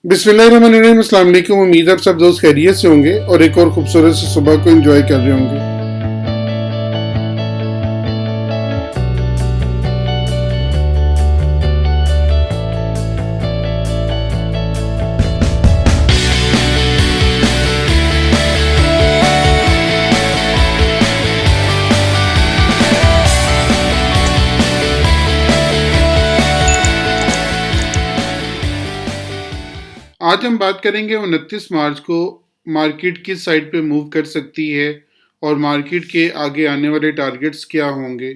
बिस्मिल्लाहिर्रहमानिर्रहीम, अस्सलाम वालेकुम। उम्मीद आप सब दोस्त खैरियत से होंगे और एक और खूबसूरत सी सुबह को एंजॉय कर रहे होंगे। आज हम बात करेंगे 29 मार्च को मार्केट किस साइड पे मूव कर सकती है और मार्केट के आगे आने वाले टारगेट्स क्या होंगे,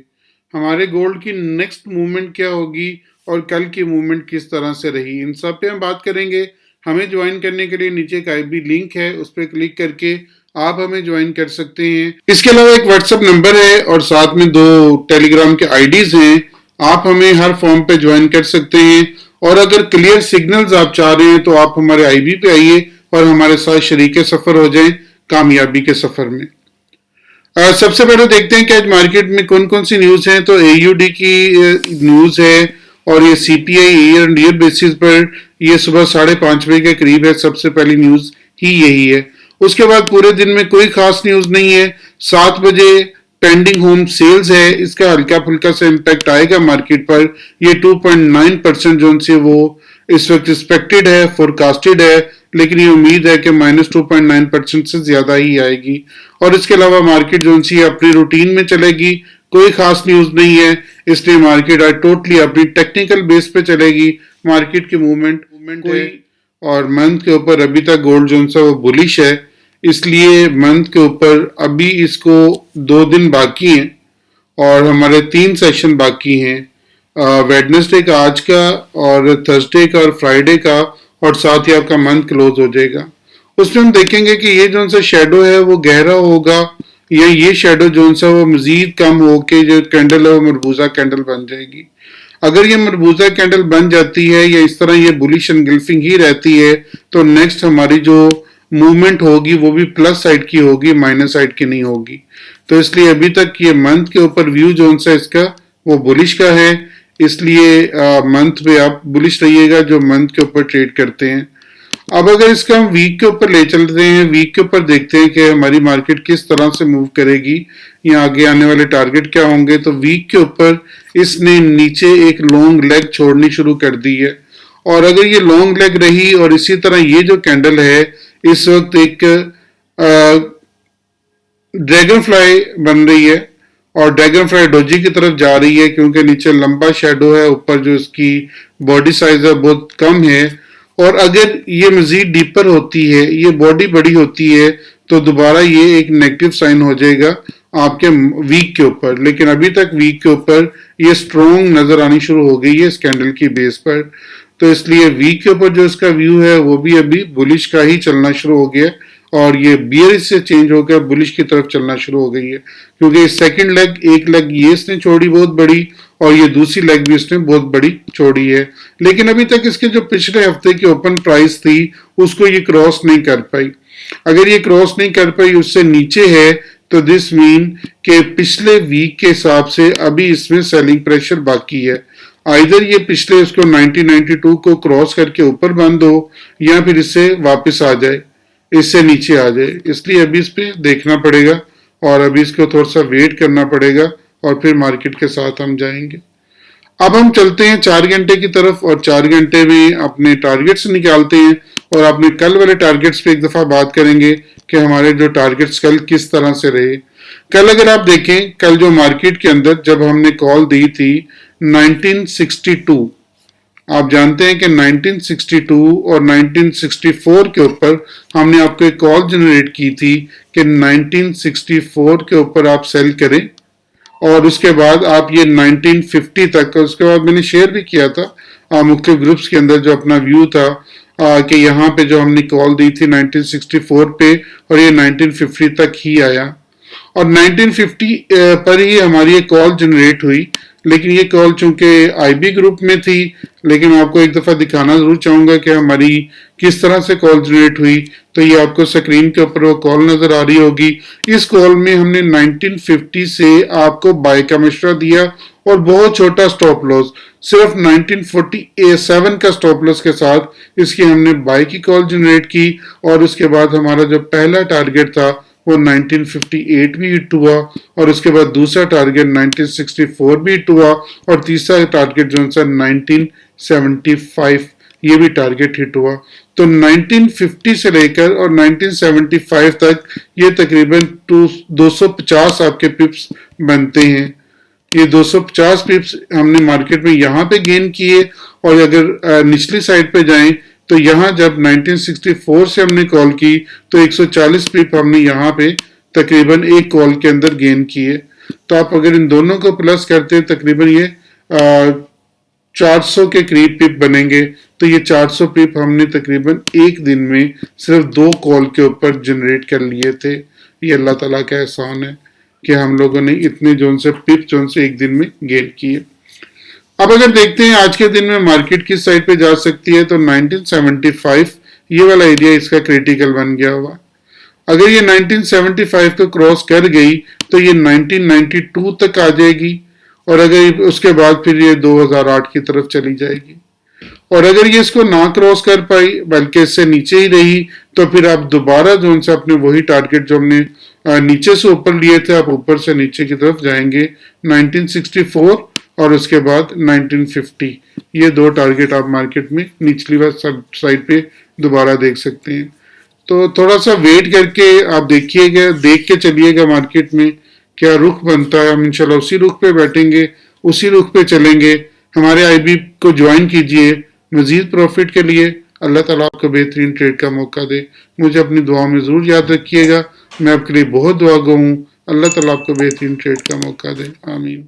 हमारे गोल्ड की नेक्स्ट मूवमेंट क्या होगी और कल की मूवमेंट किस तरह से रही, इन सब पे हम बात करेंगे। हमें ज्वाइन करने के लिए नीचे एक आईबी लिंक है, उस पर क्लिक करके आप हमें ज्वाइन कर सकते हैं। इसके अलावा एक व्हाट्सएप नंबर है और साथ में 2 टेलीग्राम के आईडीज हैं। आप हमें हर फॉर्म पे ज्वाइन कर सकते हैं और अगर क्लियर सिग्नल्स आप चाह रहे हैं तो आप हमारे आईबी पे आइए और हमारे साथ शरीके सफर हो जाएं कामयाबी के सफर में। सबसे पहले देखते हैं कि आज मार्केट में कौन कौन सी न्यूज है। तो एयूडी की न्यूज है और ये CPI year and year basis पर ये सुबह 5:30 के करीब है। सबसे पहली न्यूज ही यही है। उसके बाद पूरे दिन में कोई खास न्यूज नहीं है। 7 बजे पेंडिंग होम सेल्स है, इसका हल्का फुल्का सा इम्पैक्ट आएगा मार्केट पर। ये 2.9% जो से वो इस वक्त एक्सपेक्टेड है, फोरकास्टेड है, लेकिन ये उम्मीद है कि -2.9% से ज्यादा ही आएगी। और इसके अलावा मार्केट जो सी अपनी रूटीन में चलेगी, कोई खास न्यूज नहीं है, इसलिए मार्केट आज टोटली अपनी टेक्निकल बेस पे चलेगी। मार्केट की मूवमेंट है और मंथ के ऊपर अभी तक गोल्ड जो सा वो बुलिश है, इसलिए मंथ के ऊपर अभी इसको 2 दिन बाकी हैं और हमारे 3 सेशन बाकी हैं, वेडनेसडे का आज का और थर्सडे का और फ्राइडे का, और साथ ही आपका मंथ क्लोज हो जाएगा। उसमें हम देखेंगे कि ये जो सा शेडो है वो गहरा होगा या ये शेडो जो सा वो मजीद कम होके जो कैंडल है वो मरबूजा कैंडल बन जाएगी। अगर ये मरबूजा कैंडल बन जाती है या इस तरह ये बुलिश एनगल्फिंग ही रहती है तो नेक्स्ट हमारी जो मूवमेंट होगी वो भी प्लस साइड की होगी, माइनस साइड की नहीं होगी। तो इसलिए अभी तक ये मंथ के ऊपर व्यू जो सा इसका वो बुलिश का है, इसलिए मंथ पे आप बुलिश रहिएगा जो मंथ के ऊपर ट्रेड करते हैं। अब अगर इसका हम वीक के ऊपर ले चलते हैं, वीक के ऊपर देखते हैं कि हमारी मार्केट किस तरह से मूव करेगी या आगे आने वाले टारगेट क्या होंगे। तो वीक के ऊपर इसने नीचे एक लॉन्ग लेग छोड़नी शुरू कर दी है और अगर ये लॉन्ग लेग रही और इसी तरह ये जो कैंडल है इस वक्त एक ड्रैगन फ्लाई बन रही है और ड्रैगन फ्लाई डोजी की तरफ जा रही है क्योंकि नीचे लंबा शेडो है, ऊपर जो इसकी बॉडी साइज है बहुत कम है। और अगर ये मजीद डीपर होती है, ये बॉडी बड़ी होती है, तो दोबारा ये एक नेगेटिव साइन हो जाएगा आपके वीक के ऊपर। लेकिन अभी तक वीक के ऊपर ये स्ट्रॉन्ग नजर आनी शुरू हो गई है इस कैंडल की बेस पर। तो इसलिए वीक के ऊपर जो इसका व्यू है वो भी अभी बुलिश का ही चलना शुरू हो गया और ये बियरिश से चेंज होकर बुलिश की तरफ चलना शुरू हो गई है क्योंकि सेकंड लेग, एक लेग ये इसने छोड़ी बहुत बड़ी और ये दूसरी लेग भी इसने बहुत बड़ी छोड़ी है। लेकिन अभी तक इसके जो पिछले हफ्ते की ओपन प्राइस थी उसको ये क्रॉस नहीं कर पाई। अगर ये क्रॉस नहीं कर पाई, उससे नीचे है, तो दिस मीन के पिछले वीक के हिसाब से अभी इसमें सेलिंग प्रेशर बाकी है। आइदर ये पिछले उसको 1992 को क्रॉस करके ऊपर बंद हो या फिर इससे वापस आ जाए, इससे नीचे आ जाए। इसलिए अभी इस पे देखना पड़ेगा और अभी इसको थोड़ा सा वेट करना पड़ेगा और फिर मार्केट के साथ हम जाएंगे। अब हम चलते हैं 4 घंटे की तरफ और 4 घंटे में अपने टारगेट्स निकालते हैं और अपने कल वाले टारगेट्स पे एक दफा बात करेंगे कि हमारे जो टारगेट्स कल किस तरह से रहे। कल अगर आप देखें, कल जो मार्केट के अंदर जब हमने कॉल दी थी 1962, आप जानते हैं कि 1962 और 1964 के ऊपर हमने आपको एक कॉल जनरेट की थी कि 1964 के ऊपर आप सेल करें और उसके बाद आप ये 1950 तक, उसके बाद मैंने शेयर भी किया था मुख्तलिफ ग्रुप्स के अंदर जो अपना व्यू था कि यहाँ पे जो हमने कॉल दी थी 1964 पे और ये 1950 तक ही आया और 1950 पर ही हमारी एक कॉल जनरेट हुई लेकिन ये कॉल चूंकि आईबी ग्रुप में थी, लेकिन आपको एक दफ़ा दिखाना ज़रूर चाहूँगा कि हमारी किस तरह से कॉल जनरेट हुई। तो ये आपको स्क्रीन के ऊपर वो कॉल नज़र आ रही होगी। इस कॉल में हमने 1950 से आपको बाय का मशवरा दिया और बहुत छोटा स्टॉप लॉस, सिर्फ 1947 का स्टॉप लॉस के साथ इसकी हमने बाय की कॉल जनरेट की। और उसके बाद हमारा जो पहला टारगेट था वो 1958 भी हिट हुआ, और उसके बाद दूसरा टारगेट 1964 भी हिट हुआ, और तीसरा टारगेट जो है 1975 ये भी टारगेट हिट हुआ। तो 1950 से लेकर और 1975 तक ये तकरीबन 250 आपके पिप्स बनते हैं। ये 250 पिप्स हमने मार्केट में यहाँ पे गेन किए। और अगर निचली साइड पे जाएं तो यहाँ जब 1964 से हमने कॉल की तो 140 पिप हमने यहाँ पे तकरीबन एक कॉल के अंदर गेन किए। तो आप अगर इन दोनों को प्लस करते हैं तकरीबन ये 400 के करीब पिप बनेंगे। तो ये 400 पिप हमने तकरीबन एक दिन में सिर्फ 2 कॉल के ऊपर जनरेट कर लिए थे। ये अल्लाह ताला का एहसान है कि हम लोगों ने इतने जोन से पिप जोन से एक दिन में गेन किए। अब अगर देखते हैं आज के दिन में मार्केट किस साइड पे जा सकती है, तो 1975 ये वाला एरिया इसका क्रिटिकल बन गया हुआ। अगर ये 1975 को क्रॉस कर गई तो ये 1992 तक आ जाएगी, और अगर उसके बाद फिर ये 2008 की तरफ चली जाएगी। और अगर ये इसको ना क्रॉस कर पाई बल्कि इससे नीचे ही रही तो फिर आप दोबारा जो से अपने वही टारगेट जो हमने नीचे से ऊपर लिए थे, आप ऊपर से नीचे की तरफ जाएंगे 1964 और उसके बाद 1950। ये 2 टारगेट आप मार्केट में निचली साइड पे दोबारा देख सकते हैं। तो थोड़ा सा वेट करके आप देखिएगा, देख के चलिएगा मार्केट में क्या रुख बनता है। हम इंशाल्लाह उसी रुख पे बैठेंगे, उसी रुख पे चलेंगे। हमारे आईबी को ज्वाइन कीजिए मजीद प्रॉफिट के लिए। अल्लाह ताला आपको बेहतरीन ट्रेड का मौका दे। मुझे अपनी दुआ में ज़रूर याद रखिएगा। मैं आपके लिए बहुत दुआ गो हूँ। अल्लाह ताला आपको बेहतरीन ट्रेड का मौका दे। आमीन।